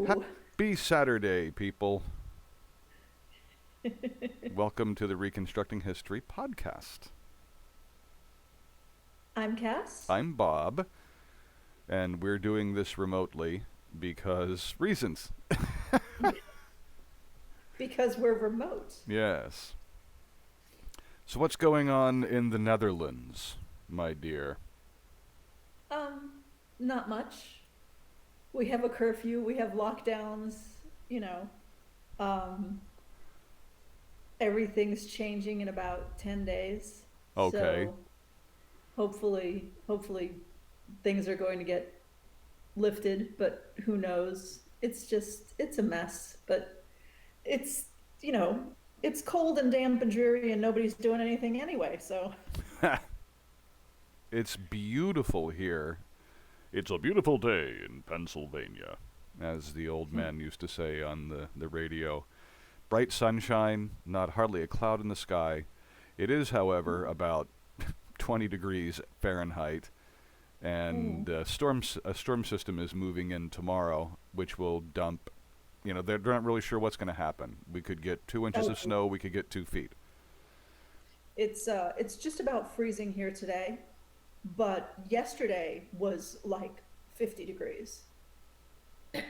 Happy Saturday, people. Welcome to the Reconstructing History podcast. I'm Cass. I'm Bob, and we're doing this remotely because reasons. Because we're remote. Yes. So, what's going on in the Netherlands, my dear? Not much. We have a curfew, we have lockdowns, you know. Um, Everything's changing in about 10 days. Okay. So hopefully things are going to get lifted, but who knows? It's a mess, but it's, you know, it's cold and damp and dreary and nobody's doing anything anyway, so It's beautiful here. It's a beautiful day in Pennsylvania, as the old man used to say on the radio. Bright sunshine, not hardly a cloud in the sky. It is, however, about 20 degrees Fahrenheit, and mm, a storm system is moving in tomorrow, which will dump. They're not really sure what's going to happen. We could get 2 inches of oh, snow. We could get 2 feet. it's just about freezing here today. But yesterday was like 50 degrees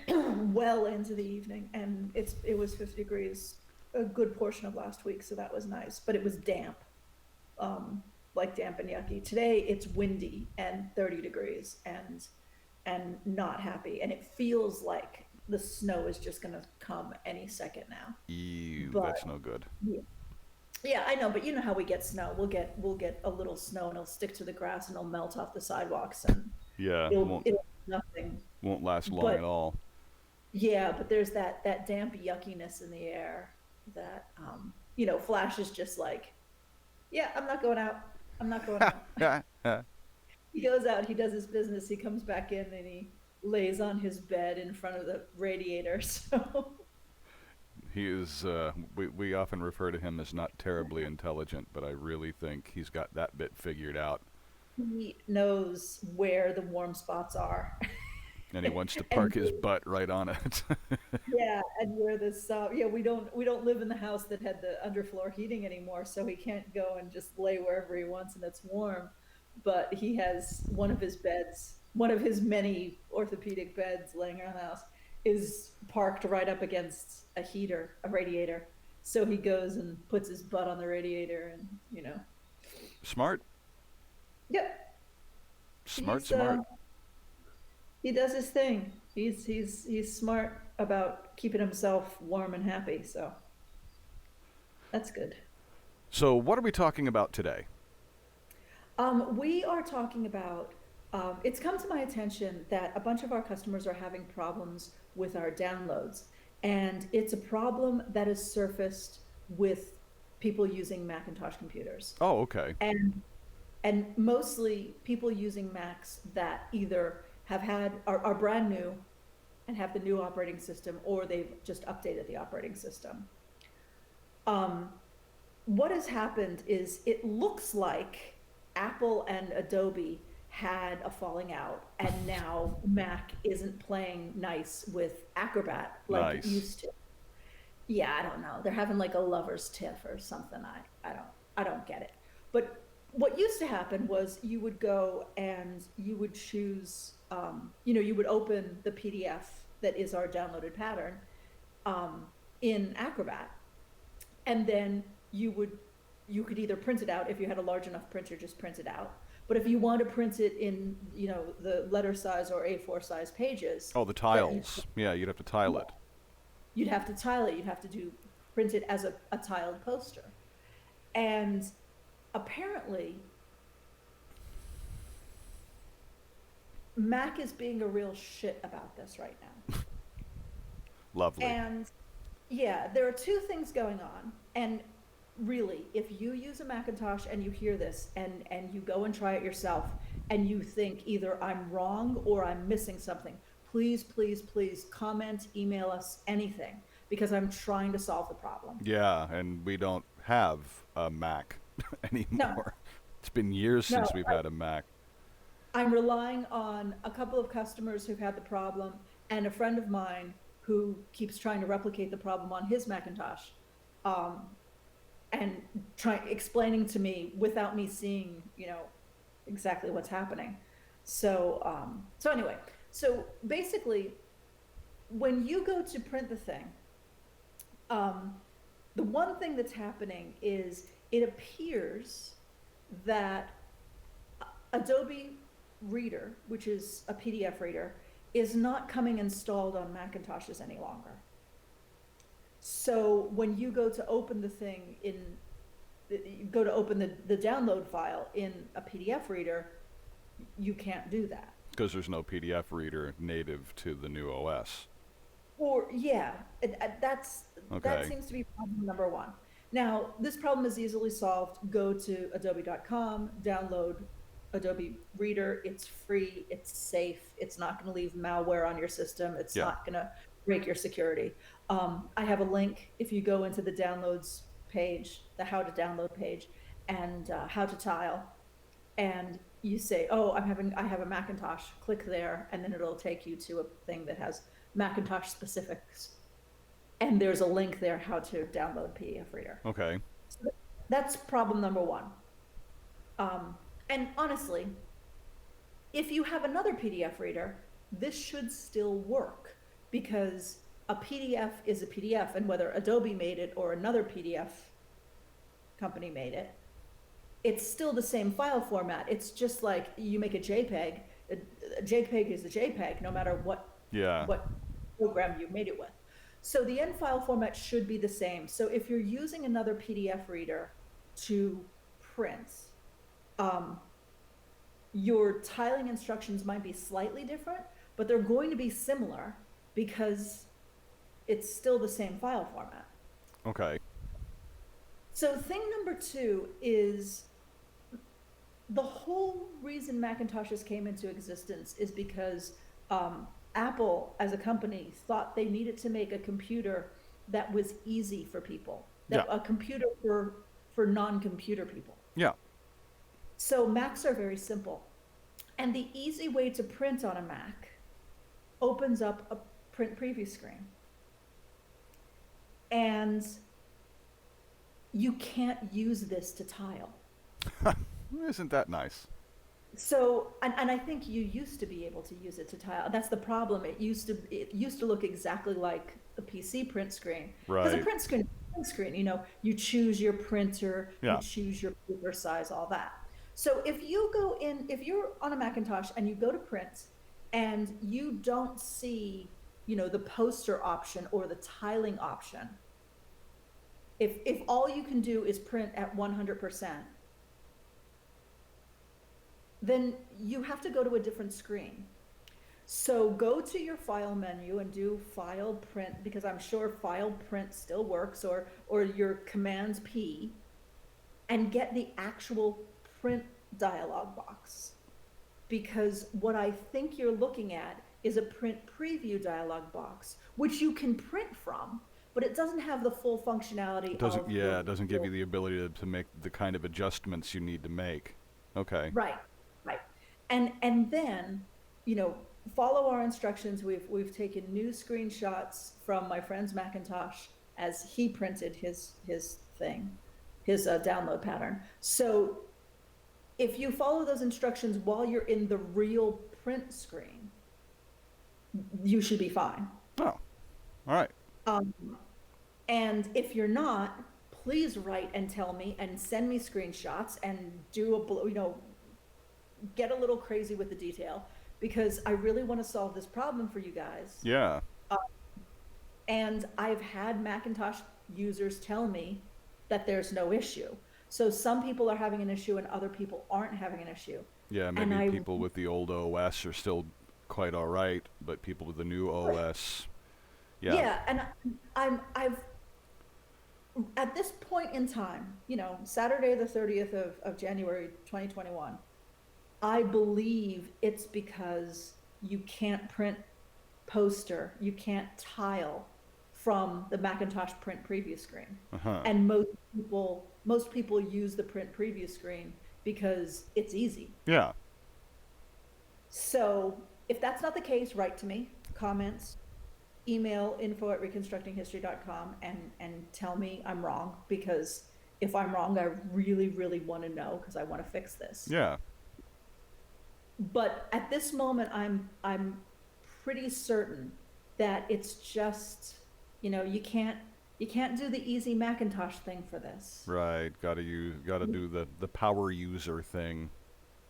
well into the evening, and it was 50 degrees a good portion of last week, so that was nice, but it was damp, um like damp and yucky. Today it's windy and 30 degrees and not happy, and it feels like the snow is just going to come any second now. Ew, But that's no good. yeah, yeah, I know, but you know how we get snow. We'll get a little snow and it'll stick to the grass and it'll melt off the sidewalks and Yeah, it'll won't it'll be nothing. won't last long But at all. yeah, but there's that damp yuckiness in the air that Flash is just like, yeah, I'm not going out. I'm not going out. He goes out, he does his business, he comes back in and he lays on his bed in front of the radiator. So He is. We often refer to him as not terribly intelligent, but I really think he's got that bit figured out, he knows where the warm spots are. and he wants to And park his butt right on it. yeah, and where this yeah, we don't live in the house that had the underfloor heating anymore, so he can't go and just lay wherever he wants and it's warm. But he has one of his beds, one of his many orthopedic beds laying around the house, is parked right up against a heater, a radiator. So he goes and puts his butt on the radiator, and Smart, yep, smart, he's smart. he does his thing. He's smart about keeping himself warm and happy, so that's good. So, what are we talking about today? We are talking about, it's come to my attention that a bunch of our customers are having problems with our downloads. And it's a problem that is surfaced with people using Macintosh computers. Oh, okay. And mostly people using Macs that either are brand new and have the new operating system, or they've just updated the operating system. Um, what has happened is it looks like Apple and Adobe had a falling out, and now Mac isn't playing nice with Acrobat like it Nice. used to. Yeah, I don't know. They're having like a lover's tiff or something. I don't get it. But what used to happen was you would go and you would choose, you would open the PDF that is our downloaded pattern, um, in Acrobat, and then you could either print it out. If you had a large enough printer, just print it out. But if you want to print it in, the letter size or A4 size pages, Oh, the that you tiles. Yeah, you'd have to tile it. you'd have to tile it. You'd have to do print it as a tiled poster. And apparently, Mac is being a real shit about this right now. Lovely. And yeah, there are two things going on. And really, if you use a Macintosh and you hear this and you go and try it yourself and you think either I'm wrong or I'm missing something, please, please, please comment, email us, anything, because I'm trying to solve the problem. Yeah, and we don't have a Mac No, anymore. It's been years no, since we've had a Mac. I'm relying on a couple of customers who've had the problem and a friend of mine who keeps trying to replicate the problem on his Macintosh, um, and explaining to me without me seeing, exactly what's happening. So anyway, so basically, when you go to print the thing, um, the one thing that's happening is it appears that Adobe Reader, which is a PDF reader, is not coming installed on Macintoshes any longer. So when you go to open the thing you go to open the download file in a PDF reader, you can't do that. Because there's no PDF reader native to the new OS. Or, yeah, that Okay. seems to be problem number one. Now, this problem is easily solved. Go to adobe.com, download Adobe Reader. It's free, it's safe, it's not going to leave malware on your system, it's Yeah. not going to break your security. I have a link if you go into the downloads page, the how to download page, and how to tile, and you say, oh, I have a Macintosh, click there, and then it'll take you to a thing that has Macintosh specifics. And there's a link there how to download PDF Reader. Okay. So that's problem number one. And honestly, if you have another PDF reader, this should still work, because a PDF is a PDF, and whether Adobe made it or another PDF company made it, it's still the same file format. It's just like you make a JPEG. A JPEG is a JPEG, no matter what program you made it with. So the end file format should be the same. So if you're using another PDF reader to print, your tiling instructions might be slightly different, but they're going to be similar because it's still the same file format. Okay. So thing number two is, the whole reason Macintoshes came into existence is because Apple as a company thought they needed to make a computer that was easy for people, a computer for non-computer people. Yeah. So Macs are very simple, and the easy way to print on a Mac opens up a print preview screen, and you can't use this to tile. Isn't that nice? So, and I think you used to be able to use it to tile. That's the problem. It used to look exactly like a PC print screen. Because Right. a print screen, you choose your printer, Yeah. you choose your paper size, all that. So if you're on a Macintosh and you go to print and you don't see, the poster option or the tiling option, if all you can do is print at 100%, then you have to go to a different screen. So go to your file menu and do file print, because I'm sure file print still works, or your Command P, and get the actual print dialog box. Because what I think you're looking at is a print preview dialog box, which you can print from, but it doesn't have the full functionality. It doesn't give you the ability to make the kind of adjustments you need to make. Okay. Right. And then, follow our instructions. We've taken new screenshots from my friend's Macintosh as he printed his thing, his download pattern. So if you follow those instructions while you're in the real print screen, you should be fine. Oh, all right. And if you're not, please write and tell me and send me screenshots and get a little crazy with the detail, because I really want to solve this problem for you guys. Yeah. And I've had Macintosh users tell me that there's no issue. So some people are having an issue and other people aren't having an issue. Yeah, maybe people with the old OS are still quite all right, but people with the new OS, yeah. And I've at this point in time, Saturday the 30th of January 2021, I believe it's because you can't print poster, you can't tile from the Macintosh print preview screen. Uh-huh. And most people use the print preview screen because it's easy. Yeah. So if that's not the case, write to me, comments, email info@reconstructinghistory.com and tell me I'm wrong, because if I'm wrong, I really, really want to know, because I want to fix this. Yeah. But at this moment, I'm pretty certain that it's just, you can't do the easy Macintosh thing for this. Right. Gotta do the power user thing.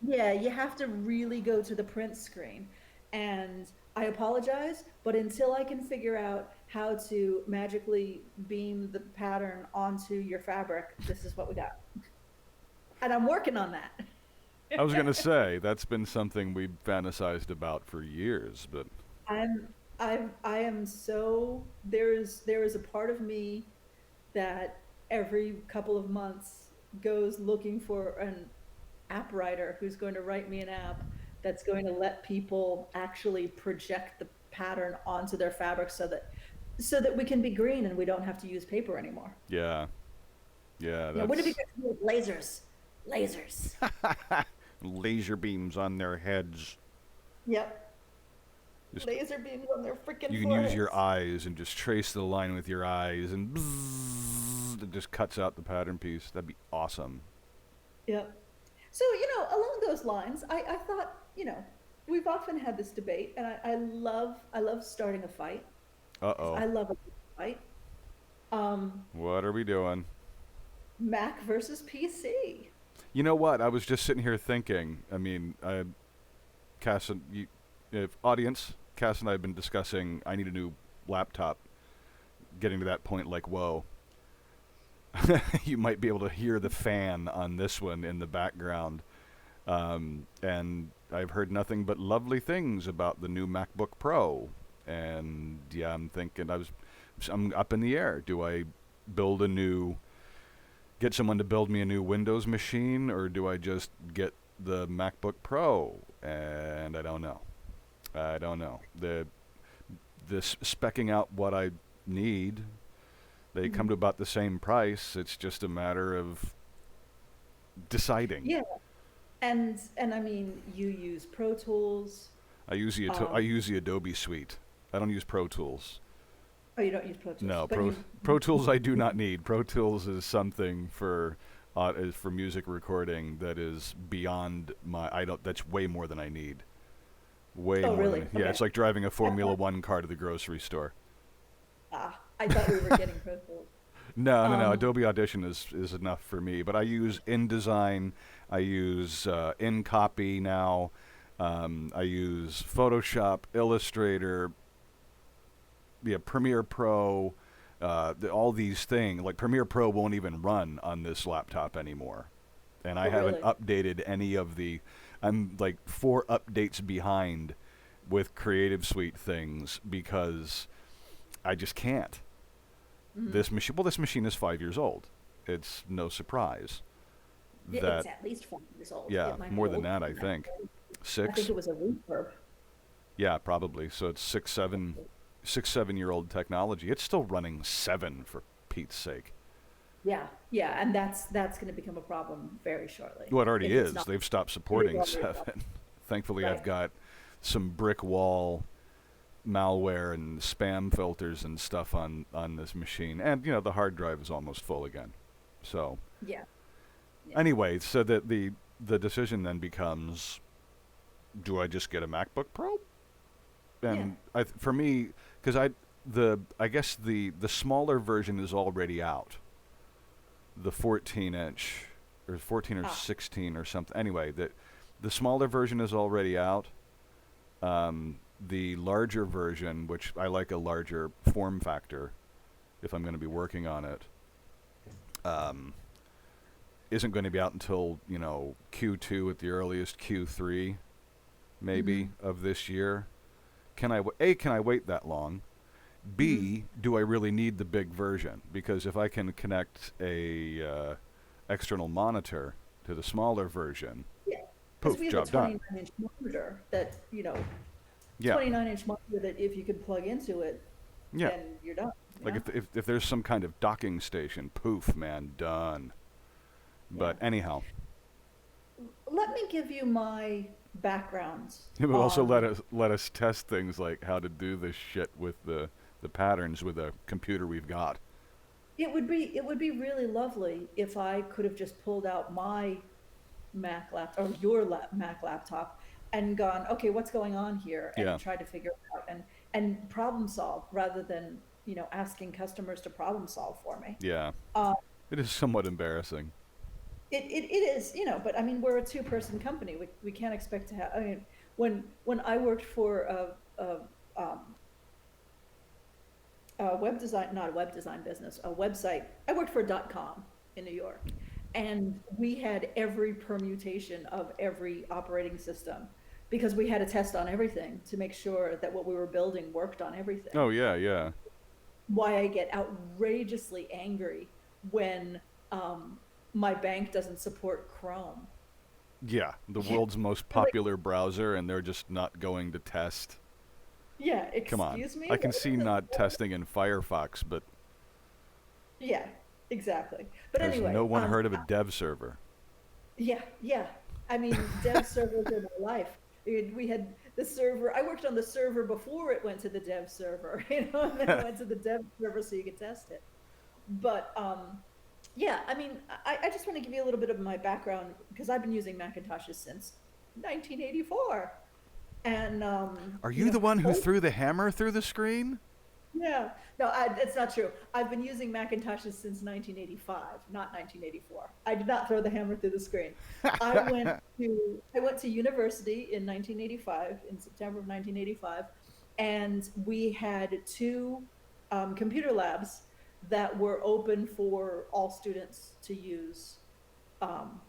Yeah, you have to really go to the print screen. And I apologize, but until I can figure out how to magically beam the pattern onto your fabric, this is what we got. And I'm working on that. I was gonna say that's been something we've fantasized about for years, but I'm I am so there is a part of me that every couple of months goes looking for an app writer who's going to write me an app that's going to let people actually project the pattern onto their fabric, so that we can be green and we don't have to use paper anymore. yeah, yeah, Wouldn't it be that's good to use lasers? Lasers. laser beams on their heads. Yep. Just Laser beams on their freaking you can use your foreheads. eyes and just trace the line with your eyes, and bzzz, it just cuts out the pattern piece. That'd be awesome. Yep. So, along those lines, I thought, we've often had this debate, and I love starting a fight, Uh because oh. I love a good fight. Um, What are we doing? Mac versus PC. You know what? I was just sitting here thinking. I mean, Cass and you, if audience, Cass and I have been discussing. I need a new laptop. Getting to that point, like, whoa. You might be able to hear the fan on this one in the background. And I've heard nothing but lovely things about the new MacBook Pro. And yeah, I'm thinking I'm up in the air. Do I build get someone to build me a new Windows machine, or do I just get the MacBook Pro? And I don't know. I don't know. This specking out what I need, they come Mhm. to about the same price. It's just a matter of deciding. Yeah. And I mean, you use Pro Tools. I Um, use the Adobe suite. I don't use Pro Tools. oh, you don't use Pro Tools, No, but Pro Tools I do not need. Pro Tools is something is for music recording that is beyond my. I don't. That's way more than I need. Way oh, more really? than. Yeah, Okay. it's like driving a I Formula thought, One car to the grocery store. I thought we were getting Pro Tools. No, no, no. Um, Adobe Audition is enough for me. But I use InDesign. I use InCopy now. I use Photoshop, Illustrator, yeah, Premiere Pro. All these things like Premiere Pro won't even run on this laptop anymore, and I oh, haven't really? updated any of the. I'm like 4 updates behind with Creative Suite things because I just can't. Mhm. This machine is 5 years old. It's no surprise Yeah, that, it's at least 4 years old. yeah, It might be more than older that, I than that. think. I think Six? it was a refurb. Yeah, probably. So it's 7 year old technology. It's still running 7 for Pete's sake. Yeah, yeah, and that's going to become a problem very shortly. Well, it already If it's is. not, They've stopped it is supporting already a problem. 7. Thankfully, I've Right. got some brick wall malware and spam filters and stuff on this machine. And, the hard drive is almost full again. So, Yeah, yeah, anyway, so that the decision then becomes, do I just get a MacBook Pro? yeah. And for me, because I guess the smaller version is already out. The 14-inch or 14 or Ah, 16 or something. Anyway, the smaller version is already out. The larger version, which I like a larger form factor, if I'm going to be working on it, um, isn't going to be out until Q2 at the earliest, Q3 maybe mhm, of this year. Can I wait that long? mhm. B, do I really need the big version? Because if I can connect a external monitor to the smaller version, Yeah, because poof, we have a job done. 29-inch monitor that, Yeah, 29-inch monitor that if you can plug into it, yeah. then you're done. Like if there's some kind of docking station, poof, man, done. Yeah. But anyhow, Let me give you my background it will also on, let us test things like how to do this shit with the the patterns with a computer we've got. It would be really lovely if I could have just pulled out my Mac laptop or your Mac laptop and gone, okay, what's going on here, and Yeah, tried to figure it out and problem solve rather than asking customers to problem solve for me. yeah. Uh, It is somewhat embarrassing. it is, but I mean, we're a two-person company. We can't expect to have. I mean, when I worked for um, a web design, not a web design business, a website. I worked for .com in New York, and we had every permutation of every operating system because we had to test on everything to make sure that what we were building worked on everything. Oh yeah, yeah, Why I get outrageously angry when um, my bank doesn't support Chrome. yeah. The Yeah, world's most like, popular browser, and they're just not going to test. yeah, Come on. excuse me. I can see not testing in Firefox, but Yeah, exactly. But has no anyway, one heard of a dev server? yeah, yeah. I mean, dev servers are my life. We had the server. I worked on the server before it went to the dev server, and then it went to the dev server so you could test it. But yeah, I mean, I just want to give you a little bit of my background because I've been using Macintoshes since 1984, and Are you the one who threw the hammer through the screen? yeah, no, it's not true. I've been using Macintoshes since 1985, not 1984. I did not throw the hammer through the screen. I went to university in 1985, in September of 1985, and we had two computer labs that were open for all students to use. Um,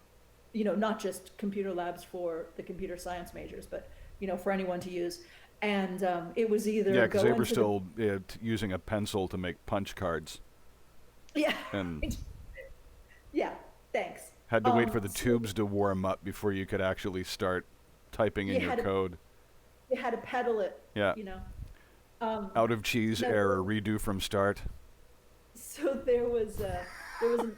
not just computer labs for the computer science majors, but for anyone to use. And it was Yeah, either because they go were into the still using a pencil to make punch cards, yeah, and yeah, thanks. had to wait for the So tubes to warm up before you could actually start typing in you your had to code. you had to pedal it, Yeah, you know. Um, out of cheese no, error, redo from start. so there was an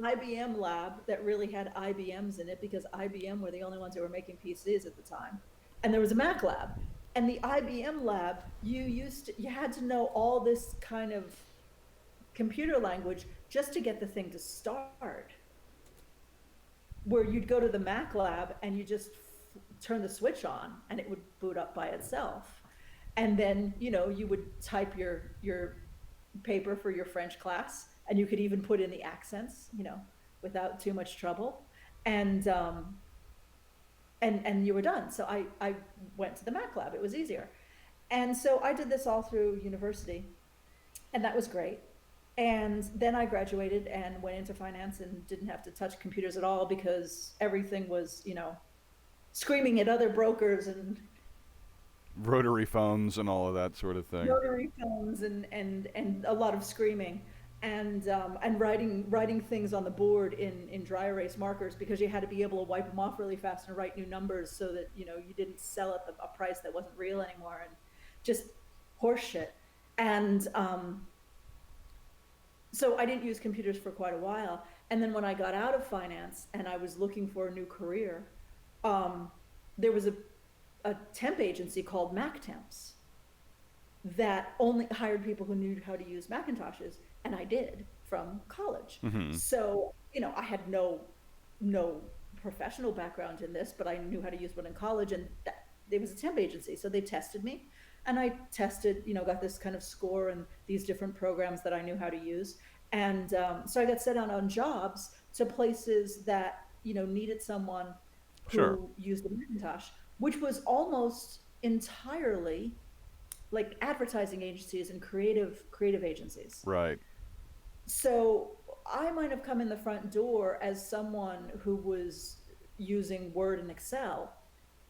IBM lab that really had IBMs in it because IBM were the only ones who were making PCs at the time, and there was a Mac lab. And the IBM lab, you had to know all this kind of computer language just to get the thing to start. Where you'd go to the Mac lab and you just turn the switch on and it would boot up by itself. And then, you would type your paper for your French class, and you could even put in the accents, without too much trouble. And and you were done. So I went to the Mac lab. It was easier. And so I did this all through university, and that was great. And then I graduated and went into finance and didn't have to touch computers at all because everything was, screaming at other brokers and Rotary phones and all of that sort of thing. rotary phones and a lot of screaming and writing things on the board in dry erase markers because you had to be able to wipe them off really fast and write new numbers so that you didn't sell at a price that wasn't real anymore, and just horseshit. And so I didn't use computers for quite a while. And then when I got out of finance and I was looking for a new career, um, there was a temp agency called Mac Temps that only hired people who knew how to use Macintoshes, and I did from college. Hmm. So, I had no professional background in this, but I knew how to use one in college, and it was a temp agency, so they tested me, and I tested, got this kind of score and these different programs that I knew how to use, and so I got set out on jobs to places that needed someone Sure. who used the Macintosh, which was almost entirely like advertising agencies and creative agencies. Right. So I might have come in the front door as someone who was using Word and Excel,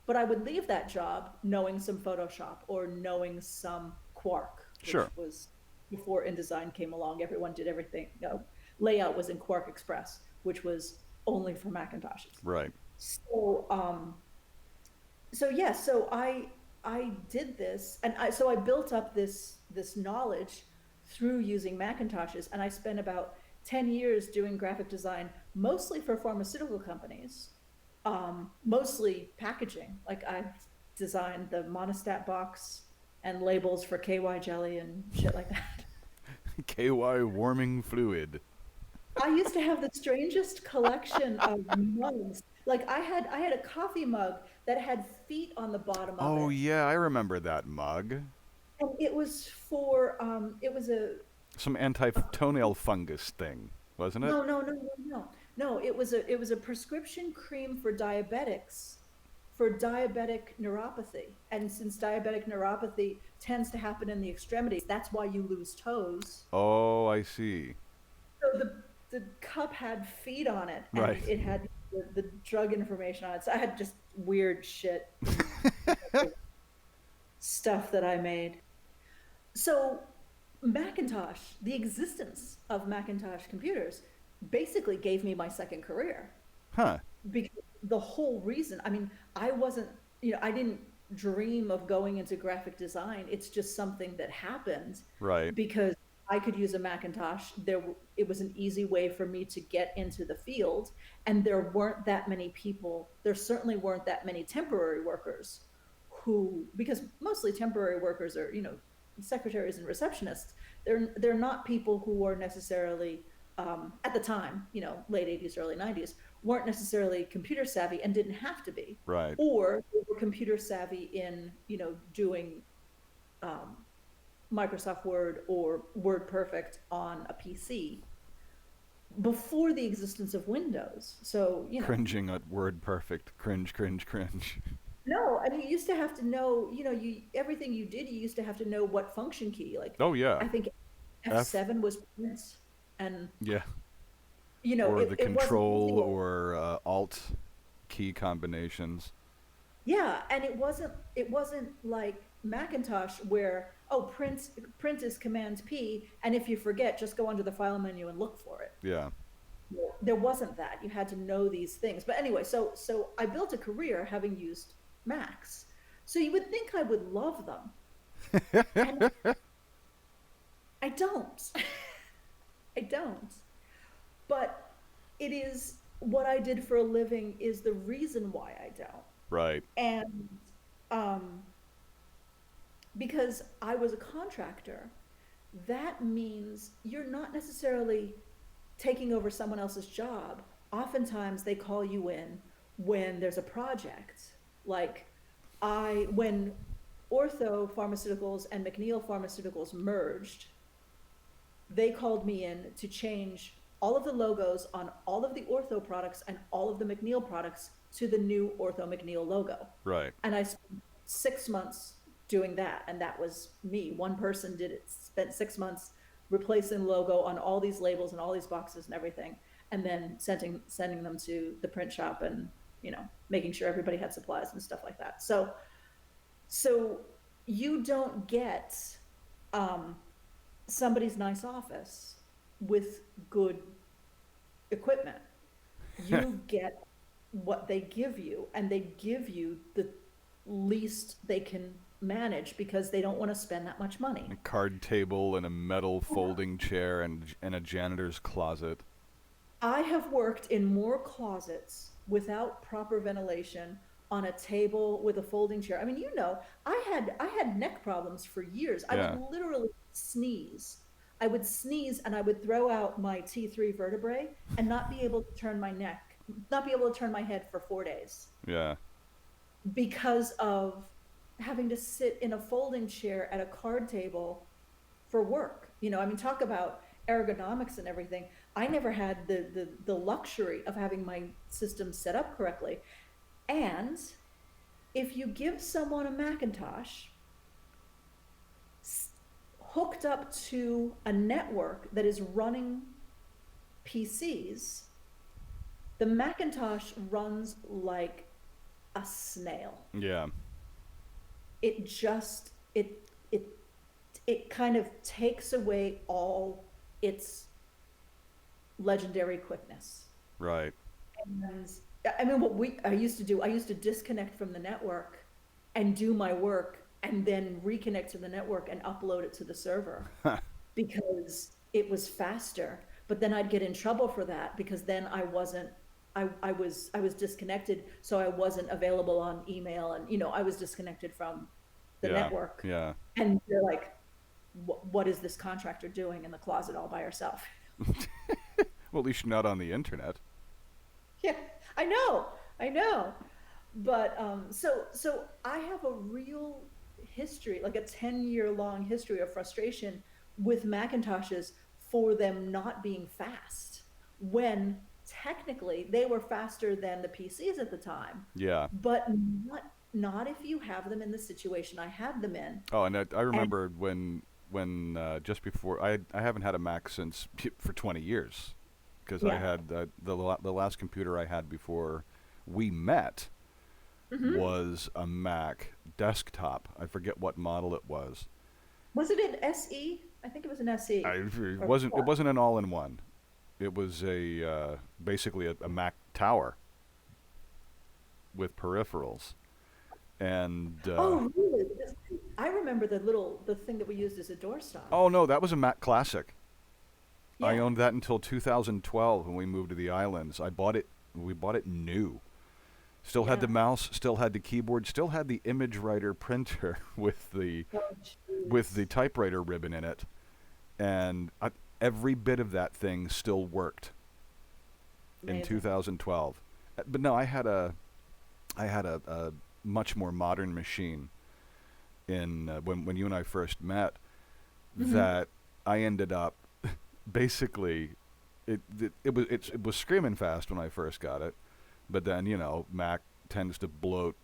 but I would leave that job knowing some Photoshop or knowing some Quark, which Sure. was before InDesign came along. Everyone did everything. Layout was in Quark Express, which was only for Macintoshes. Right. So so I did this, and I built up this knowledge through using Macintoshes, and I spent about 10 years doing graphic design, mostly for pharmaceutical companies, mostly packaging. Like I designed the Monostat box and labels for KY jelly and shit like that. KY warming fluid. I used to have the strangest collection of mugs. Like I had a coffee mug that had feet on the bottom of Oh it. yeah, I remember that mug. And it was for it was Some anti-toenail fungus thing, wasn't it? no, it was a prescription cream for diabetics for diabetic neuropathy. And since diabetic neuropathy tends to happen in the extremities, that's why you lose toes. Oh, I see. So the cup had feet on it Right. and it had the drug information on it. So I had just weird shit stuff that I made. So Macintosh, the existence of Macintosh computers basically gave me my second career Huh. because the whole reason, I mean, I wasn't, I didn't dream of going into graphic design. It's just something that happened Right. because I could use a Macintosh. It was an easy way for me to get into the field, and there weren't that many people. There certainly weren't that many temporary workers who, because mostly temporary workers are, secretaries and receptionists. They're not people who are necessarily at the time, late 80s, early 90s, weren't necessarily computer savvy and didn't have to be, Right. or they were computer savvy in, doing um, Microsoft Word or Word Perfect on a PC before the existence of Windows. So, Cringing at word perfect. Cringe, cringe, cringe. no, I mean, you used to have to know, everything you did, you used to have to know what function key. Like, Oh yeah. I think F. F7 was print, and Yeah. Or it the wasn't control easy. or alt key combinations. Yeah, and it wasn't like Macintosh where, oh, print is Command P, and if you forget, just go under the file menu and look for it. Yeah. There wasn't that. You had to know these things. But anyway, so I built a career having used Macs. So you would think I would love them, and I don't. I don't. But it is what I did for a living is the reason why I don't. Right. And um, because I was a contractor, that means you're not necessarily taking over someone else's job. Oftentimes they call you in when there's a project. Like when Ortho Pharmaceuticals and McNeil Pharmaceuticals merged, they called me in to change all of the logos on all of the Ortho products and all of the McNeil products to the new Ortho McNeil logo. Right. And I spent 6 months doing that. And that was me. One person did it, spent 6 months replacing the logo on all these labels and all these boxes and everything. And then sending them to the print shop and, making sure everybody had supplies and stuff like that. So you don't get um, somebody's nice office with good equipment. You get what they give you, and they give you the least they can manage because they don't want to spend that much money. A card table and a metal folding chair and a janitor's closet. I have worked in more closets without proper ventilation on a table with a folding chair. I mean, I had neck problems for years. I Yeah. would literally sneeze. I would sneeze and I would throw out my T3 vertebrae and not be able to turn my neck, not be able to turn my head for 4 days Yeah. because of having to sit in a folding chair at a card table for work. I mean, talk about ergonomics and everything. I never had the luxury of having my system set up correctly. And if you give someone a Macintosh hooked up to a network that is running PCs, the Macintosh runs like a snail. Yeah. It just it kind of takes away all its legendary quickness. Right. And I mean, I used to do, I used to disconnect from the network and do my work and then reconnect to the network and upload it to the server because it was faster. But then I'd get in trouble for that because then I was disconnected, so I wasn't available on email, and I was disconnected from the Yeah. network, Yeah. and they're like, what is this contractor doing in the closet all by herself? Well, at least you're not on the internet. Yeah, I know, I know. But so I have a real history, like a 10-year long history of frustration with Macintoshes for them not being fast when technically they were faster than the PCs at the time, Yeah. but not if you have them in the situation I had them in. Oh, and I And remember when just before I haven't had a Mac since for 20 years because I yeah. had the last computer I had before we met Hmm. was a Mac desktop. I forget what model it was. Was it an SE? I think it was an SE. It Or wasn't an all-in-one. It was a basically a Mac tower with peripherals. And oh, really? Because I remember the thing that we used as a doorstop. oh no, that was a Mac Classic. I Yeah, owned that until 2012 when we moved to the islands. I bought it. We bought it new. Still had the yeah. mouse. Still had the keyboard. Still had the image writer printer Oh, with the jeez. typewriter ribbon in it, and every bit of that thing still worked in Amazing. 2012. But no, I had a much more modern machine in when you and I first met Hmm. that I ended up basically it was screaming fast when I first got it, but then Mac tends to bloat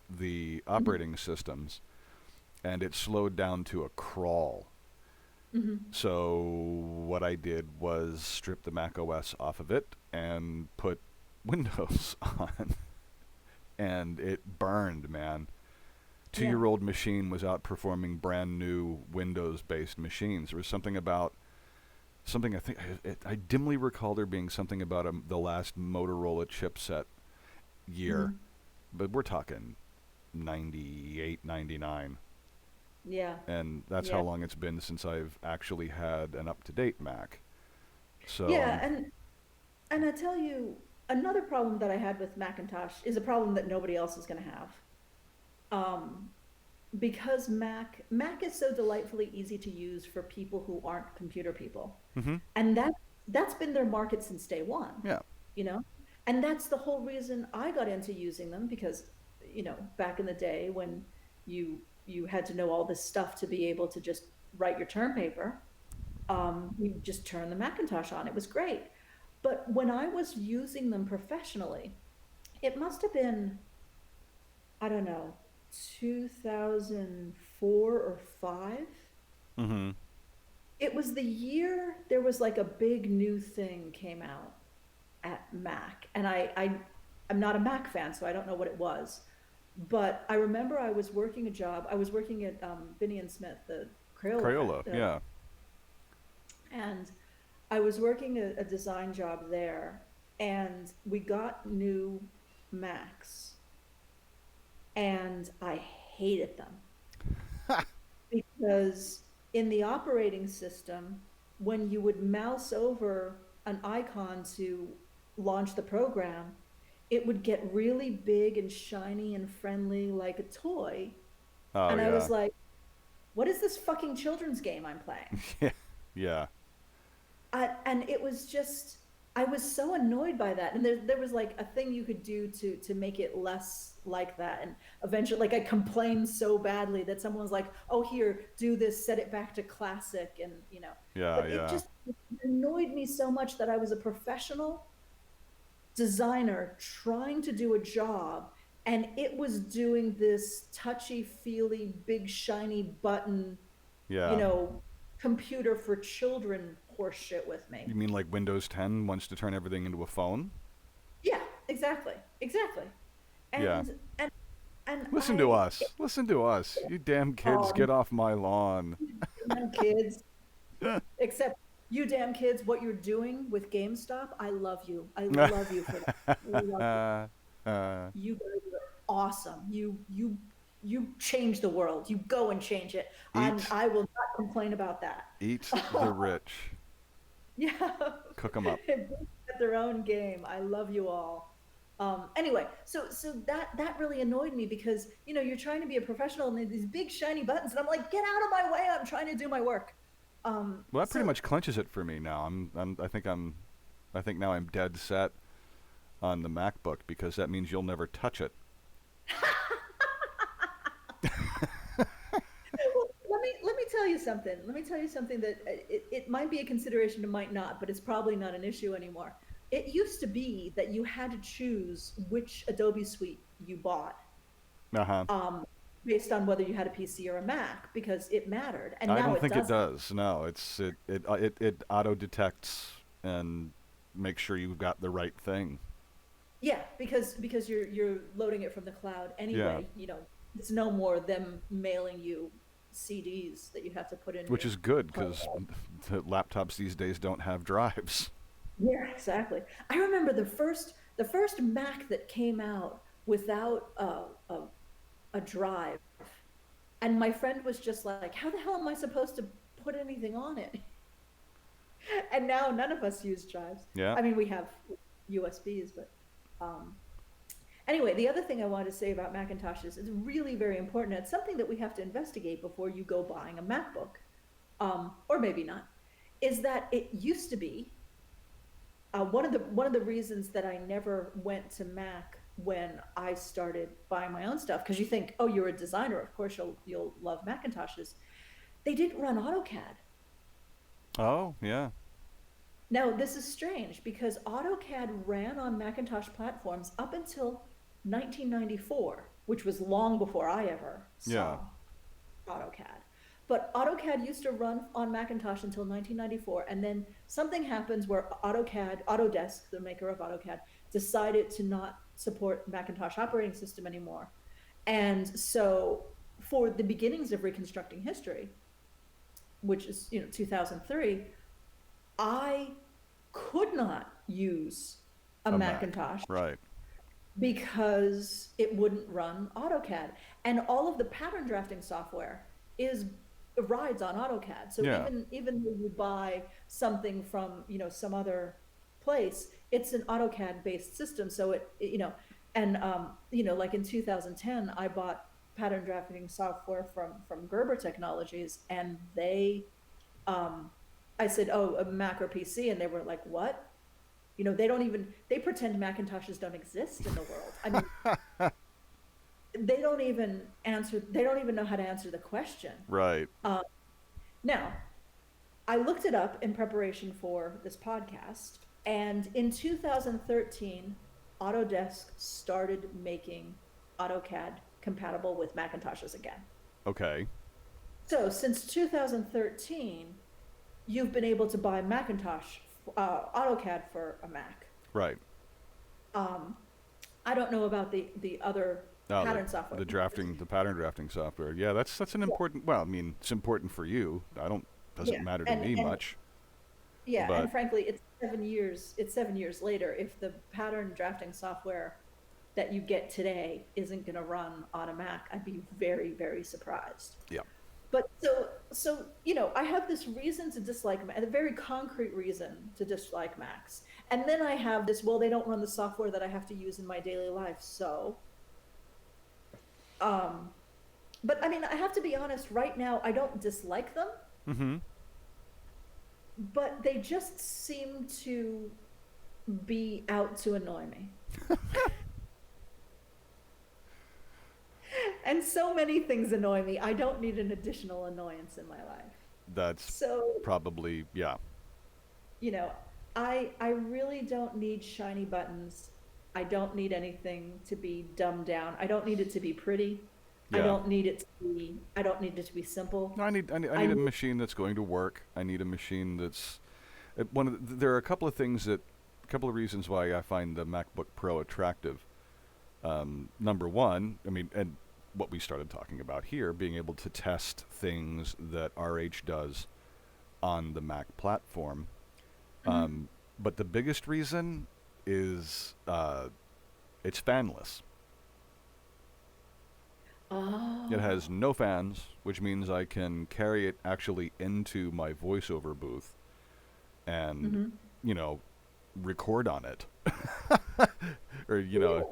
the Hmm. operating systems, and it slowed down to a crawl. Hmm. So what I did was strip the Mac OS off of it and put Windows on, and it burned, man. Yeah. 2-year-old machine was outperforming brand new Windows-based machines. There was something about something I think I dimly recall there being something about the last Motorola chipset year, Hmm. but we're talking 98, 99, Yeah. and that's how Yeah. long it's been since I've actually had an up-to-date Mac. So Yeah. And I tell you, another problem that I had with Macintosh is a problem that nobody else is going to have. Um, because Mac is so delightfully easy to use for people who aren't computer people. hmm And that's been their market since day one, yeah, you know? And that's the whole reason I got into using them because, back in the day when you had to know all this stuff to be able to just write your term paper, you just turn the Macintosh on. It was great. But when I was using them professionally, it must have been, I don't know, 2004 or 5. hmm It was the year there was like a big new thing came out at Mac. And I'm not a Mac fan, so I don't know what it was. But I remember I was working a job. I was working at Binney and Smith, the Crayola Crayola, yeah. and I was working a design job there, and we got new Macs, and I hated them because in the operating system, when you would mouse over an icon to launch the program, it would get really big and shiny and friendly like a toy. Oh And I yeah, was like, what is this fucking children's game I'm playing? yeah, yeah, And it was just, I was so annoyed by that. And there was like a thing you could do to make it less like that. And eventually, like I complained so badly that someone was like, "Oh, here, do this, set it back to classic," and yeah, but it yeah, just annoyed me so much that I was a professional designer trying to do a job, and it was doing this touchy feely, big shiny button, you yeah. know, computer for children horseshit with You me. mean like Windows 10 wants to turn everything into a phone? Yeah, exactly, exactly. Yeah. And and and Listen to I, us. Listen to us. You damn kids, oh, get off my lawn. damn kids. Except you damn kids, what you're doing with GameStop, I love you. I love you for that. I love you. You guys are awesome. You change the world. You go and change it. eat, I will not complain about that. eat the rich. Yeah. Cook 'em up. At their own game. I love you all. Anyway, so that really annoyed me because you're trying to be a professional and these big shiny buttons, and I'm like, get out of my way! I'm trying to do my work. Well, that pretty So much clinches it for me now. I think now I'm dead set on the MacBook because that means you'll never touch it. let me tell you something. Let me tell you something that it might be a consideration, it might not, but it's probably not an issue anymore. It used to be that you had to choose which Adobe suite you bought, Uh huh. um, based on whether you had a PC or a Mac because it mattered, and I now don't it think it doesn't. does. No, it auto detects and makes sure you've got the right thing. Yeah, because you're loading it from the cloud Yeah, anyway. It's no more them mailing you CDs that you have to put in which your is good hard because drive. the laptops these days don't have drives. Yeah, exactly. I remember the first Mac that came out without a drive, and my friend was just like, "How the hell am I supposed to put anything on it?" And now none of us use drives. Yeah. I mean, we have USBs, but um, anyway, the other thing I wanted to say about Macintoshes is really very important. It's something that we have to investigate before you go buying a MacBook, or maybe not. Is that it used to be one of the reasons that I never went to Mac when I started buying my own stuff, because you think, oh, you're a designer, of course you'll love Macintoshes. They didn't run AutoCAD. Oh, yeah. Now, this is strange because AutoCAD ran on Macintosh platforms up until 1994, which was long before I ever Yeah. saw AutoCAD. But AutoCAD used to run on Macintosh until 1994, and then something happens where Autodesk, the maker of AutoCAD, decided to not support Macintosh operating system anymore. And so, for the beginnings of Reconstructing History, which is 2003, I could not use a A Mac. Macintosh Right. because it wouldn't run AutoCAD. And all of the pattern drafting software is rides on AutoCAD. So Yeah. even when you buy something from, some other place, it's an AutoCAD based system. So and like in 2010, I bought pattern drafting software from Gerber Technologies, and um I said, "Oh, a Mac or PC?" And they were like, "What?" They pretend Macintoshes don't exist in the world. I mean, they don't even know how to answer the question. Right. Um, Now, I looked it up in preparation for this podcast, and in 2013, Autodesk started making AutoCAD compatible with Macintoshes again. Okay. So since 2013, you've been able to buy Macintosh AutoCAD for a Mac. Right. Um, I don't know about the other Oh, pattern software. the pattern drafting software. Yeah, that's an Yeah, important. Well, I mean, it's important for you. I don't. Doesn't yeah, matter to and me and much. yeah, and But frankly, it's 7 years. It's 7 years later. If the pattern drafting software that you get today isn't going to run on a Mac, I'd be very, very surprised. yeah. But so I have this reason to dislike Mac, a very concrete reason to dislike Macs, and then I have this. Well, they don't run the software that I have to use in my daily life, so. Um, but I mean, I have to be honest. Right now, I don't dislike them, Mm-hmm. but they just seem to be out to annoy me. And so many things annoy me. I don't need an additional annoyance in my life. That's So, probably yeah. you know, I really don't need shiny buttons. I don't need anything to be dumbed down. I don't need it to be pretty. Yeah. I don't need it to be simple. No, I I need a need, machine that's going to work. I need a machine that's there are a couple of a couple of reasons why I find the MacBook Pro attractive. Number one, I mean, and what we started talking about here, being able to test things that RH does on the Mac platform. Mhm. But the biggest reason is it's fanless. It has Oh. no fans, which means I can carry it actually into my voiceover booth and, Hmm. you know, record on it. or Yeah.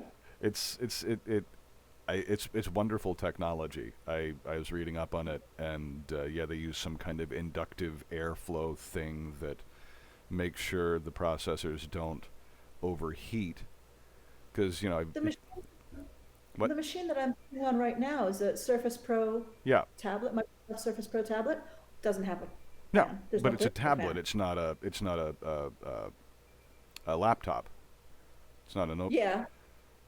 it's wonderful technology. I was reading up on it, and yeah, they use some kind of inductive airflow thing that makes sure the processors don't overheat. Because The machine, what? the machine that I'm sitting on right now is a Surface Pro Yeah, tablet. My Surface Pro tablet doesn't have a no, fan. There's no but it's a built-in tablet. fan. It's not a laptop. It's not a note. Yeah,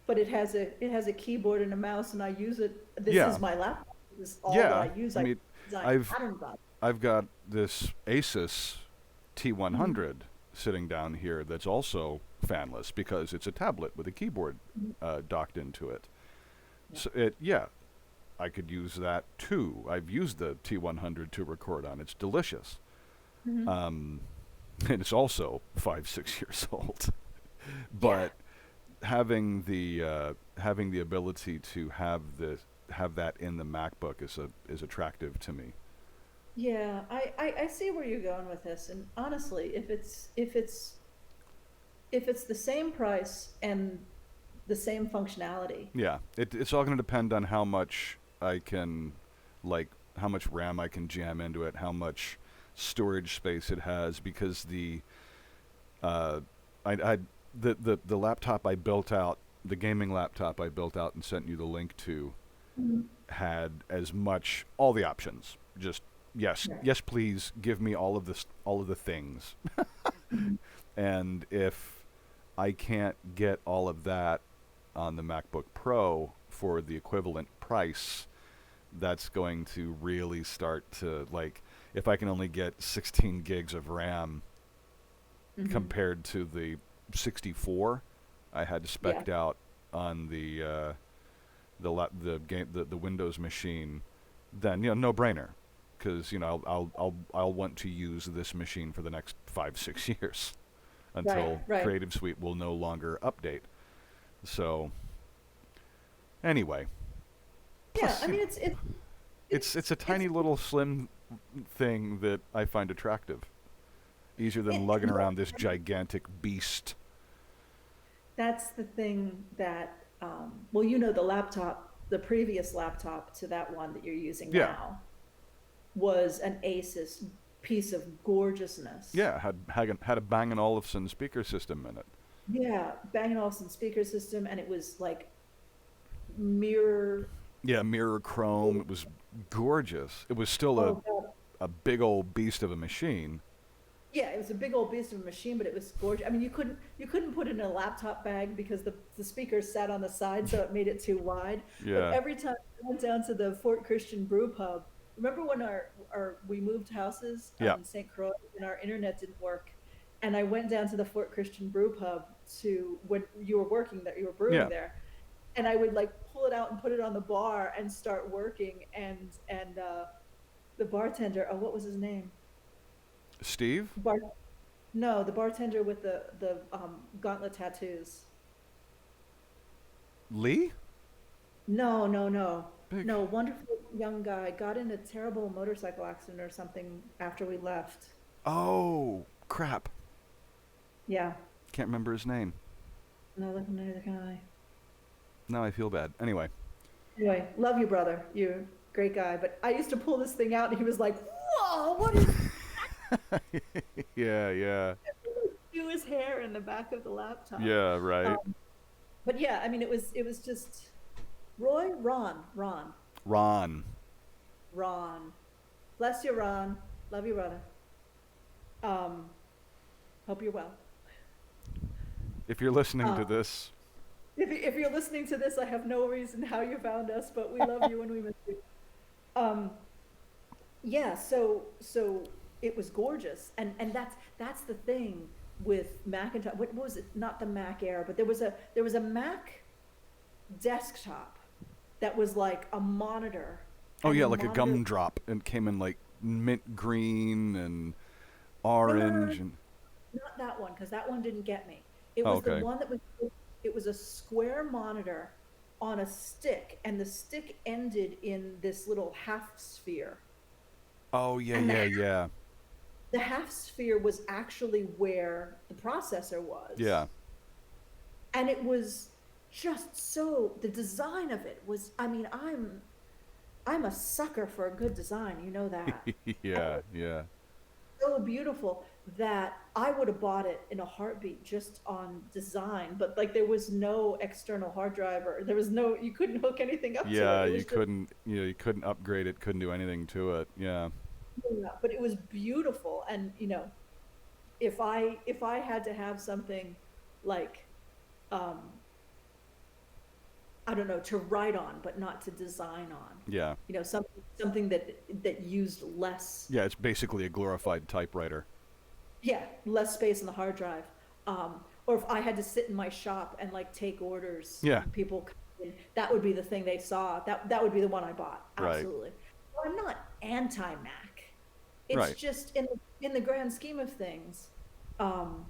but it has a keyboard and a mouse, and I use it. This Yeah, is my laptop. This is all that yeah. I use. I I mean, design I've pattern bug. I've got this Asus Mhm. T100 sitting down here that's also fanless because it's a tablet with a keyboard Mhm. docked into it. Yeah. So yeah, I could use that too. I've used the T100 to record on. It's delicious. Mhm. Um, and it's also 5, 6 years old. Yeah. But having the ability to have that in the MacBook is attractive to me. Yeah, I see where you're going with this, and honestly, if it's the same price and the same functionality. Yeah, it's all going to depend on how much I can, like, how much RAM I can jam into it, how much storage space it has, because uh, I the laptop I built out, the gaming laptop I built out and sent you the link to, Mhm. had as much all the options. Just yes, Yeah. yes, please give me all of this, all of the things. Mhm. And if I can't get all of that on the MacBook Pro for the equivalent price, that's going to really start to, like, if I can only get 16 gigs of RAM Mhm. compared to the 64 I had Yeah. specced out on the Windows machine, then no brainer, because I'll want to use this machine for the next 5, 6 years Right. until Right. Creative Suite will no longer update. So anyway, Yeah. plus I mean, it's a it's tiny little slim thing that I find attractive, easier than lugging yeah. around this gigantic beast. That's the thing that, well, the previous laptop to that one that you're using Yeah, now was an Asus piece of gorgeousness. yeah, had a Bang& Olufsen speaker system in it. Yeah, Bang& Olufsen speaker system, and it was like mirror. Yeah, mirror chrome. It was gorgeous. It was still a Oh God. a big old beast of a machine. Yeah, it was a big old beast of a machine, but it was gorgeous. I mean, you couldn't put it in a laptop bag because the speakers sat on the side, so it made it too wide. But Yeah, every time I went down to the Fort Christian Brew Pub, remember when our we moved houses yeah, in St. Croix and our internet didn't work, and I went down to the Fort Christian Brew Pub to when you were working there, you were brewing yeah. there, and I would like pull it out and put it on the bar and start working, and the bartender, oh, what was his name? Steve Bar No, the bartender with the gauntlet tattoos. Lee, No, no, no. big. No, wonderful young guy got in a terrible motorcycle accident or something after we left. Oh crap! Yeah. Can't remember his name. No, neither can I. Now I feel bad. Anyway, Anyway, love you, brother. You're a great guy. But I used to pull this thing out and he was like, whoa, what is yeah, yeah, do his hair in the back of the laptop? yeah. Right. Um, but yeah, I mean, it was just Ron. Ron, Ron. Bless you, Ron. Love you, brother. Um, hope you're well. if you're listening to Um, this, if you're listening to this, I have no reason how you found us, but we love you and we miss you. Um, yeah, so it was gorgeous, and that's the thing with Macintosh. What was it? Not the Mac Air, but there was a Mac desktop that was like a monitor, oh and yeah, the like a monitor. gumdrop, and came in like mint green and No, orange and. not that one, because that one didn't get me. It Oh, was the okay. one that was, it was a square monitor on a stick, and the stick ended in this little half sphere. Oh yeah, And yeah, yeah, the half sphere was actually where the processor was. yeah. And it was just so, the design of it was, I mean, I'm a sucker for a good design, you know that. And it Yeah, was yeah. so beautiful that I would have bought it in a heartbeat just on design, but like there was no external hard drive, or there was no, you couldn't hook anything up to it. Yeah, It was just, you couldn't upgrade it, couldn't do anything to it. Yeah. yeah, but it was beautiful. And if I had to have something like, um I don't know, to write on, but not to design on. Yeah. Something that used less, Yeah, it's basically a glorified typewriter. yeah, less space in the hard drive. Or if I had to sit in my shop and like take orders, Yeah, people come in, that would be the thing they saw. That would be the one I bought. right. Absolutely. Well, I'm not anti-Mac. It's Right. just in the grand scheme of things, um,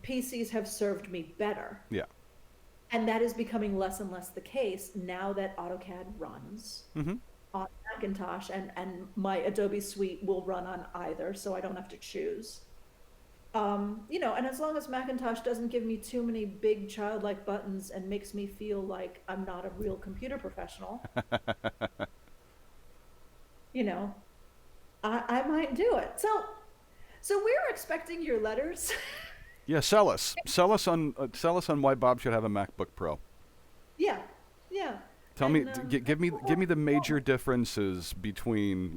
PCs have served me better. Yeah. And that is becoming less and less the case now that AutoCAD runs Mhm. on Macintosh, and my Adobe Suite will run on either, so I don't have to choose. And as long as Macintosh doesn't give me too many big childlike buttons and makes me feel like I'm not a real computer professional, you know, I might do it. So we're expecting your letters. Yeah, sell us on why Bob should have a MacBook Pro. Yeah, yeah. Tell me, And give me the major differences between,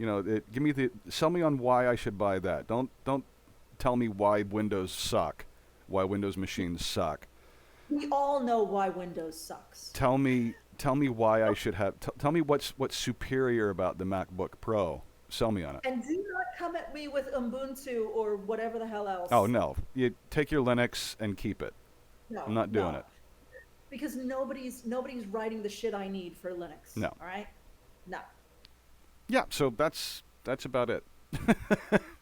sell me on why I should buy that. Don't tell me why Windows suck, why Windows machines suck. we all know why Windows sucks. Tell me why I should have. Tell me what's superior about the MacBook Pro. Sell me on it. And do not come at me with Ubuntu or whatever the hell Oh else. no, you take your Linux and keep it. I'm No, not doing no. it. Because nobody's writing the shit I need for Linux. No. All right? No. Yeah, so that's about it.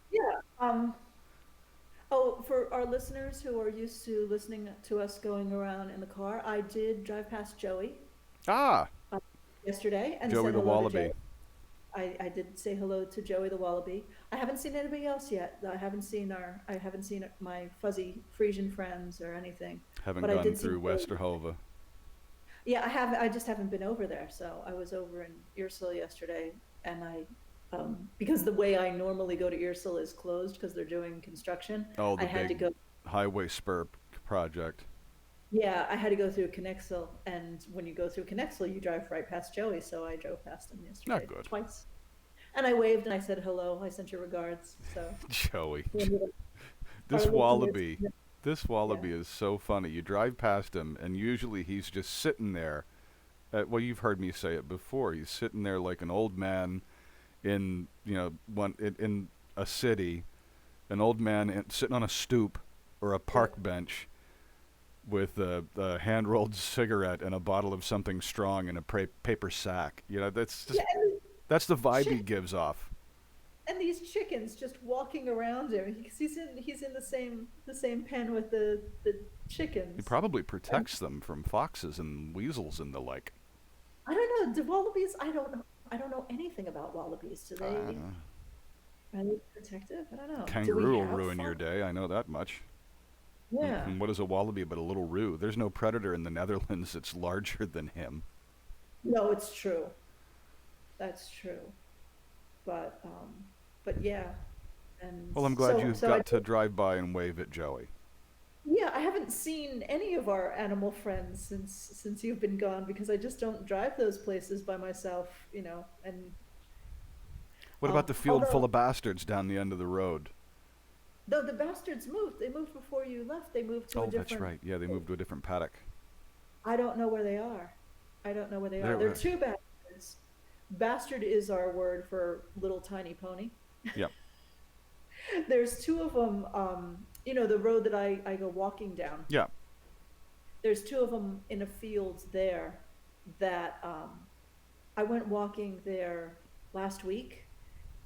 Yeah. Oh, for our listeners who are used to listening to us going around in the car, I did drive past Joey Ah, uh, yesterday and Joey said the hello to Wallaby. Joey. I did say hello to Joey the Wallaby. I haven't seen anybody else yet. I haven't seen my fuzzy Frisian friends or anything. Haven't But I gone did see through Joey. Westerhove. Yeah, I just haven't been over there. So I was over in Eersel yesterday, and because the way I normally go to Eersel is closed because they're doing construction. Oh, I the had to big go. highway spur project. Yeah, I had to go through Connexel, and when you go through Connexel, you drive right past Joey. So I drove past him Not yesterday good. twice, and I waved and I said hello. I sent your regards. So Joey. we ended up- our This listeners, wallaby. This yeah, wallaby is so funny. You drive past him, and usually he's just sitting there. Well, you've heard me say it before. He's sitting there like an old man in, in a city, an old man sitting on a stoop or a yeah, park bench with a hand-rolled cigarette and a bottle of something strong in a paper sack. yeah, That's the vibe he chick, gives off. and these chickens just walking around him. He's in the same pen with the He chickens. probably And protects them from foxes and weasels and the like. I don't know, do wallabies? I don't know. I don't know anything about wallabies. Uh, Are they protective? I don't know. Do we Kangaroo will have ruin your fox? day. I know that much. Yeah. And what is a wallaby but a little roo? There's no predator in the Netherlands that's larger than him. No, it's true. That's true. But yeah. And Well, I'm glad so you so I got to drive by and wave at Joey. yeah, I haven't seen any of our animal friends since you've been gone because I just don't drive those places by myself. And What about the field full although of bastards down the end of the road? though the bastards moved, they moved before you left. They moved to a Oh, that's different. right. Yeah, they moved to a different paddock. I don't know where they are. I don't know where they are. There, There are two bastards. Bastard is our word for little tiny pony. yep. There's two of them. The road that I go walking down. Yeah. There's two of them in a field there that I went walking there last week,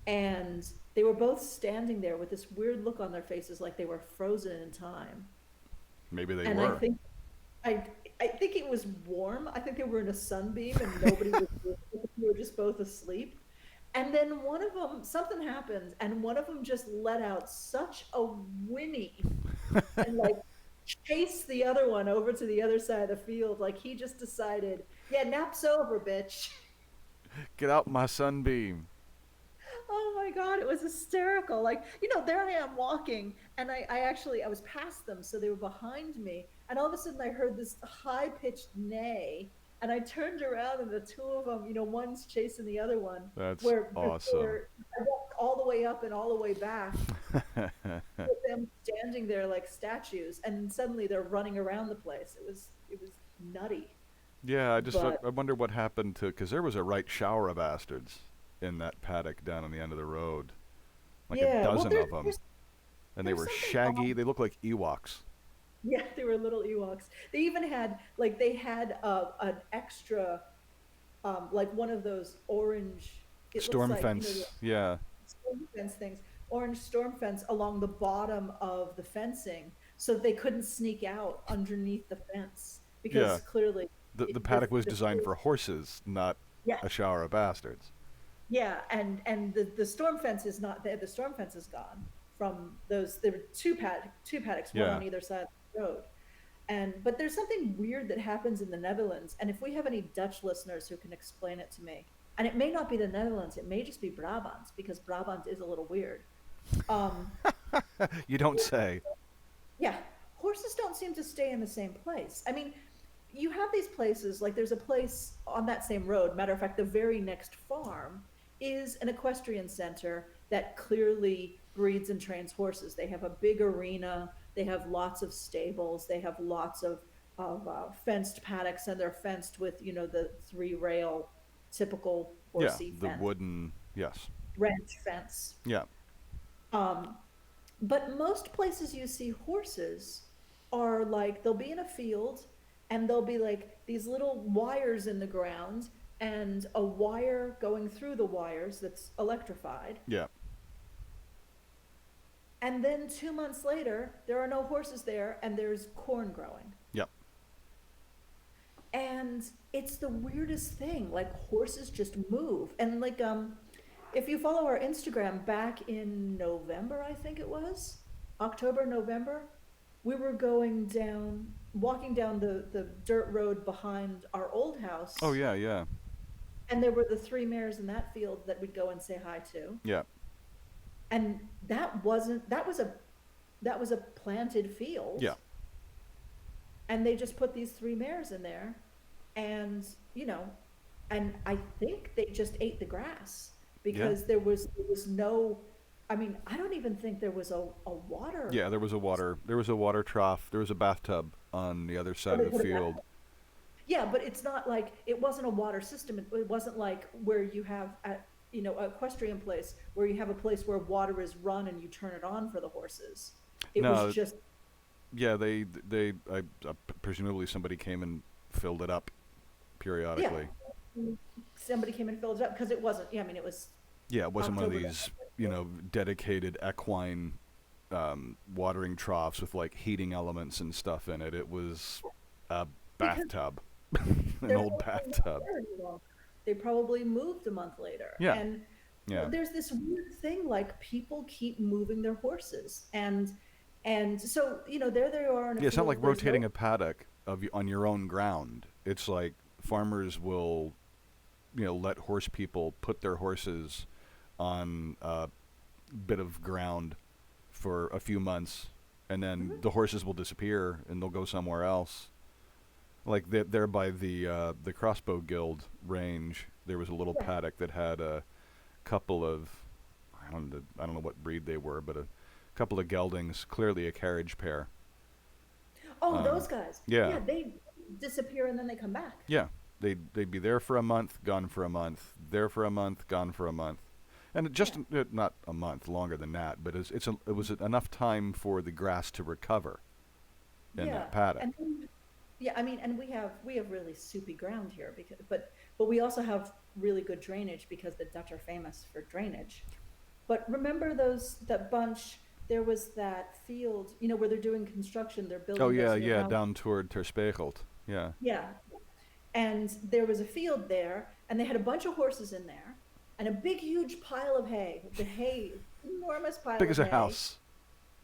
and they were both standing there with this weird look on their faces, like they were frozen in time. Maybe they And I were. think I I think it was warm. I think they were in a sunbeam and nobody was we were just both asleep. And then one of them, something happened, and one of them just let out such a whinny and like chase the other one over to the other side of the field. Like he just decided, yeah, nap's over, bitch. Get out my sunbeam. Oh my God, it was hysterical. Like, there I am walking, and I was past them, so they were behind me. And all of a sudden I heard this high-pitched neigh, and I turned around and the two of them, one's chasing the other one, That's where awesome. I walked all the way up and all the way back with them standing there like statues, and suddenly they're running around the place. It was nutty. Yeah, But I wonder what happened to, because there was a right shower of bastards in that paddock down on the end of the road, like a yeah, well dozen of them, and they there's were something shaggy. odd. They looked like Ewoks. Yeah, they were little Ewoks. They even had they had an extra like one of those orange. It looks Storm like fence. the Yeah, storm fence things, orange storm fence along the bottom of the fencing, so that they couldn't sneak out underneath the fence yeah. because clearly The it, paddock was the designed for horses, not yeah, a shower of bastards. yeah, and the storm fence is not there. The storm fence is gone from those. There were two paddocks, one Yeah. on either side of the road. But there's something weird that happens in the Netherlands, and if we have any Dutch listeners who can explain it to me, and it may not be the Netherlands, it may just be Brabant because Brabant is a little weird. Um, You don't say. yeah, horses don't seem to stay in the same place. I mean, you have these places, like there's a place on that same road. Matter of fact, the very next farm is an equestrian center that clearly breeds and trains horses. They have a big arena, they have lots of stables, they have lots of fenced paddocks, and they're fenced with, the three rail typical Yeah, horsey the fence, wooden. Yes. ranch fence. Yeah. Um, but most places you see horses are like they'll be in a field and there'll be like these little wires in the ground and a wire going through the wires that's electrified. Yeah. And then 2 months later, there are no horses there and there's corn growing. Yep. And it's the weirdest thing. Like horses just move. And like if you follow our Instagram back in November, I think it was, October, November, we were walking down the dirt road behind our old Oh house, yeah, yeah, and there were the three mares in that field that we'd go and say hi to. yeah, And that was a planted field, yeah, and they just put these three mares in there, and and I think they just ate the grass yeah, because there was no, I mean, I don't even think there was a water. yeah. There was a water trough. There was a bathtub on the other Oh, side they of the put it back. field. Yeah, but it's not like it wasn't a water system. It wasn't like where you have at a equestrian place where you have a place where water is run and you turn it on for the horses. It was No, just yeah, presumably somebody came and filled it up yeah. periodically. Somebody came and filled it up because it wasn't. Yeah, I mean it was Yeah, it wasn't one of October. these, dedicated equine watering troughs with like heating elements and stuff in it. It was a Because bathtub, an they're old probably not bathtub. there any longer. They probably moved a month later. Yeah, And yeah, there's this weird thing like people keep moving their horses. And so, there they are in a yeah. It's not like field, there's rotating no a paddock on your own ground. It's like farmers will, let horse people put their horses on a bit of ground for a few months, and then Mhm. the horses will disappear and they'll go somewhere else. Like there by the Crossbow Guild range, there was a little Yeah. paddock that had a couple of, I don't know what breed they were, but a couple of geldings, clearly a carriage pair. Oh, Um, those guys. yeah, Yeah, they disappear and then they come back. yeah. They'd be there for a month, gone for a month, there for a month, gone for a month, and Yeah. not a month, longer than that. But it was enough time for the grass to recover in Yeah. that paddock. And yeah, I mean, and we have really soupy ground here because but we also have really good drainage because the Dutch are famous for drainage. But remember that bunch, there was that field, where they're doing construction, they're Oh building yeah, those new yeah, houses. down toward Terspegelt. Yeah, Yeah. And there was a field there, and they had a bunch of horses in there, and a big, huge pile of hay. The hay, enormous pile big of as a hay, house.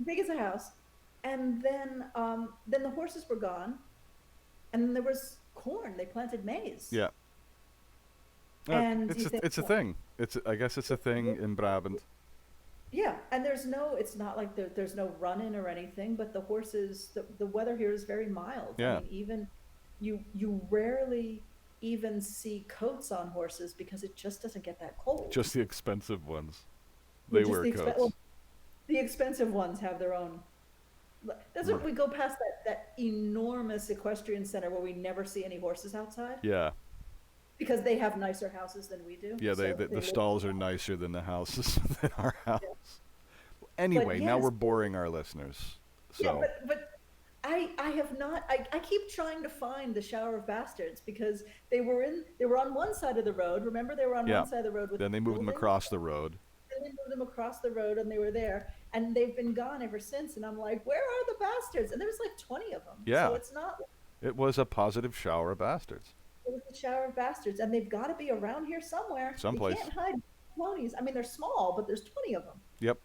big as a house. And then the horses were gone, and then there was corn. They planted maize, Yeah. and you think, It's a well, thing. I guess it's a thing in Brabant. yeah, and it's not like there's no run-in or anything, but the horses, the weather here is very mild. I Yeah. mean, even you rarely even see coats on horses because it just doesn't get that cold. Just the expensive ones. Yeah, They just wear well, coats. the expensive ones have their own. That's R- what we go past that enormous equestrian center where we never see any horses outside yeah. because they have nicer houses than we do. Yeah, So they the live. stalls are nicer than the houses in our Yeah. house. But Anyway, now yes, we're boring our listeners. yeah, So, but I have not. I keep trying to find the shower of bastards because they were on one side of the road. Remember, they were on yeah. one side of the road with Then they moved them buildings. across the road. And they moved them across the road, and they were there, and they've been gone ever since. And I'm like, where are the bastards? And there was like 20 of them. So Yeah. it's not. It was a positive shower of bastards. It was the shower of bastards, and they've got to be around here somewhere. You Someplace. can't hide ponies. I mean, they're small, but there's 20 of them. Yep.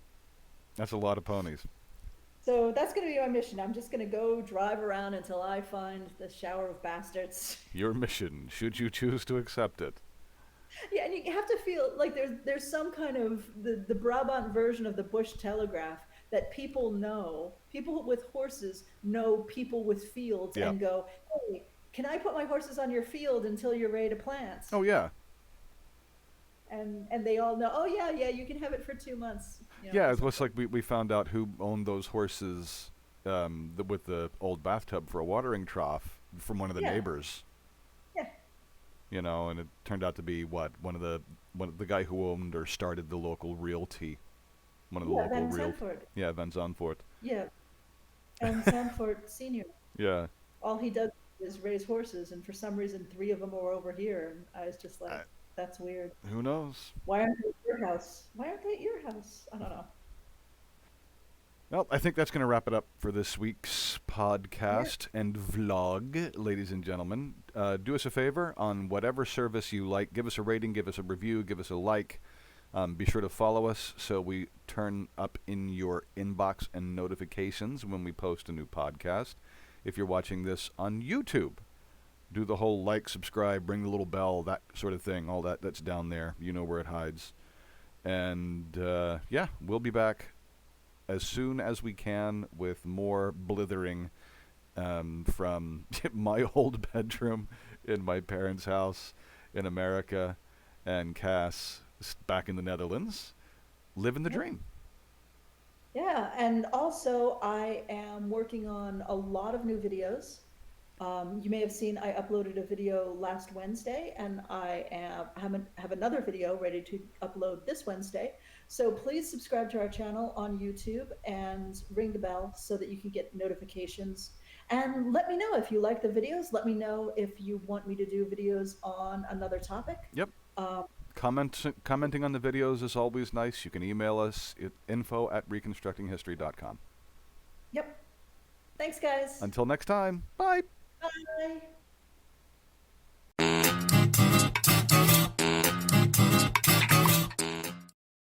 That's a lot of ponies. So that's going to be my mission. I'm just going to go drive around until I find the shower of bastards. Your mission, should you choose to accept it. Yeah, and you have to feel like there's some kind of the Brabant version of the Bush Telegraph that people know. People with horses know people with fields Yeah. and go, hey, can I put my horses on your field until you're ready to plant? Oh, yeah. And they all know, oh yeah, yeah, you can have it for 2 months, Yeah, or it was something. like we found out who owned those horses with the old bathtub for a watering trough from one of the Yeah, neighbors. yeah, And it turned out to be what one of the guy who owned or started the local realty, one of the yeah, local Van real, Sanford. yeah, Van Zonfort. Yeah, and Sanford Senior. Yeah, All he does is raise horses, and for some reason, three of them were over here, and I was just I, like, that's weird. who knows? Why aren't they at your house? Why aren't they at your house? I don't know. Well, I think that's going to wrap it up for this week's Yeah, podcast and vlog, ladies and gentlemen. Do us a favor on whatever service you like. Give us a rating, give us a review, give us a like. Be sure to follow us so we turn up in your inbox and notifications when we post a new podcast. If you're watching this on YouTube, do the whole like, subscribe, ring the little bell, that sort of thing. All that's down there. You know where it hides. And yeah, we'll be back as soon as we can with more blithering from my old bedroom in my parents' house in America and Cass back in the Netherlands, living the yeah, dream. yeah. And also, I am working on a lot of new videos. You may have seen I uploaded a video last Wednesday, and have another video ready to upload this Wednesday. So please subscribe to our channel on YouTube and ring the bell so that you can get notifications. And let me know if you like the videos. Let me know if you want me to do videos on another topic. Yep. Um, Commenting on the videos is always nice. You can email us at info@reconstructinghistory.com. yep. Thanks, guys. Until next time, bye. Bye.